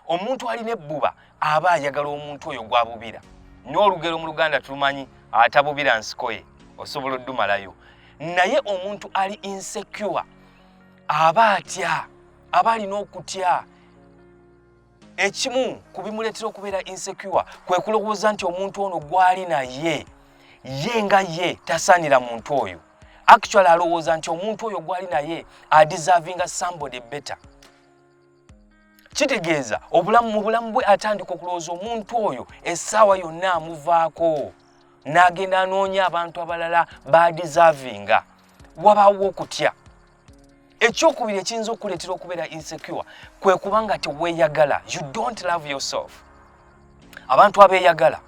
Omuntu alina ebbuba aba ayagala omuntu oyo gwabubira. N'olugero mu Luganda tulumanyi atabubira nsikoye osobola oddumalayo. Naye omuntu ali insecure aba atya, aba alina okutya. Ekimu ku bimuleetera okubeera insecure kwe kulowooza nti omuntu ono gw'ali naye ye nga ye tasaanira muntu oyo. Actually alowooza nti omuntu oyo gw'ali naye adeservinga somebody better. Kitegeeza mu bulamu bwe atandika okulowooza omuntu oyo essaawa yonna amuvaako n'agenda anoonya abantu abalala badeservinga. Wabaawo okutya. Ekyokubiri ekiyinza okuleetera okubeera insecure kwe kubanga teweeyagala. You don't love yourself. Abantu abeeyagala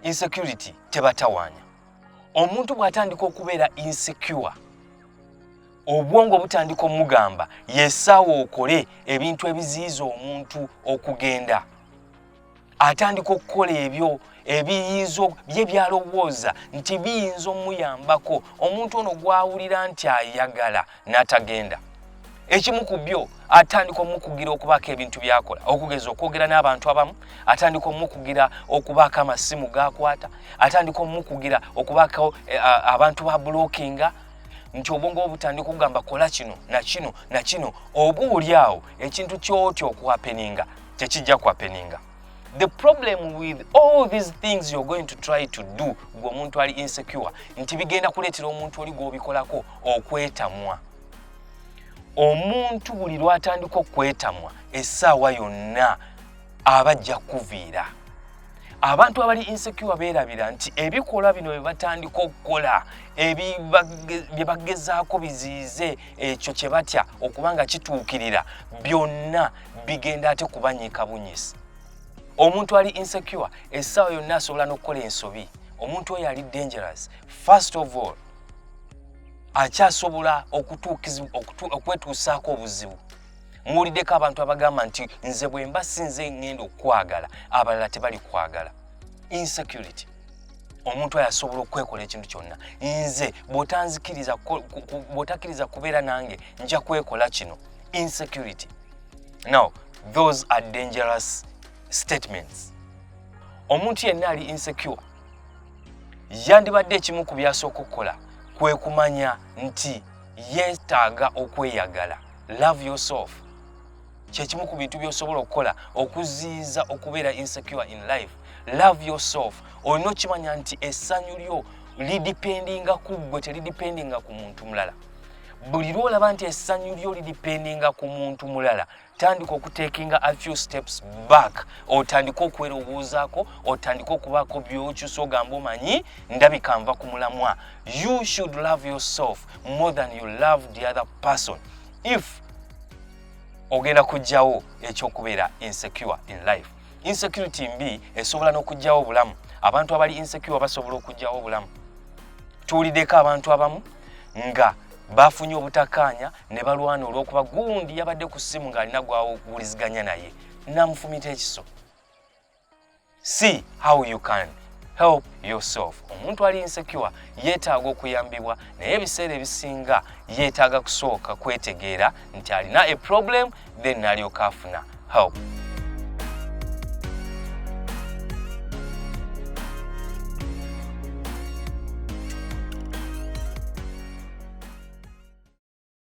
insecurity tebatawaanya. Omuntu bw'atandika okubeera insecure, obwongo butandika omugamba yessaawa okole ebintu ebiziyiza omuntu okugenda. Atandika okukola ebyo ebiyizo bye byalowooza nti biyinza omuyambako omuntu ono gw'awulira nti ayagala n'atagenda. Ekimu ku byo atandika omukugira okubaako ebintu byakola, okugeza okwogera n'abantu abamu, atandika omukugira okubaako amasimu g'akwata, atandika omukugira okubaako abantu ba blockinga, nti obwongo obutandika okugamba kola kino na kino na kino. Obuulyawo ekintu ky'otyo okuhapeninga tekijja kuhapeninga. The problem with all these things you're going to try to do gwe omuntu ali insecure nti bigenda kuleetera omuntu oli gw'obikolako okwetamwa. Omuntu buli lwatandika okwetamwa essaawa yonna aba ajja kuviira. Abantu abali insecure beerabira nti ebikolwa bino bye batandika okukola bye bagezaako biziyize ekyo kye batya okubanga kituukirira byonna bigenda ate kubanyiika bunyisi. Omuntu ali insecure essaawa yonna asobola n'okukola ensobi. Omuntu oyo ali dangerous. First of all, akyasobola okwetuusaako obuzibu. Muwuliddeko abantu abagamba nti nze bwe mba sinze ngenda okwagala abalala tebali kwagala. Insecurity. Omuntu oyo asobola okwekola ekintu kyonna. Nze bw'otakkiriza kubeera nange nja kwekola kino. Insecurity. Now, those are dangerous statements. Omuntu yenna ali insecure yandibadde ekimu ku byasooka okukola kwe kumanya nti yeetaaga okweyagala. Love yourself. Kyekimu ku bintu by'osobola okukola okuziyiza okubeera insecure in life. Love yourself. Olina okimanya nti essanyu lyo lidipendinga ku ggwe, teridipendinga ku muntu mulala. Buli lw'olaba nti essanyu lyo lidipendinga ku muntu mulala, tandika okutekinga a few steps back. Otandika okwerowoozaako, otandika okubaako by'okyusa ogamba omanyi ndabika nva ku mulamwa. You should love yourself more than you love the other person if ogenda kujjawo ekyokubeera insecure in life. Insecurity mbi esobola n'okujjawo obulamu. Abantu abali insecure basobola okujjawo obulamu. Tuwuliddeko abantu abamu nga bafunye obutakkaanya ne balwana olw'okuba gundi yabadde ku ssimu ng'alina gw'awuliziganya naye n'amufumita ekiso. See how you can help yourself. Omuntu ali insecure yeetaaga okuyambibwa, naye ebiseera ebisinga yeetaaga kusooka kwetegeera nti alina a problem then n'alyoka afuna help.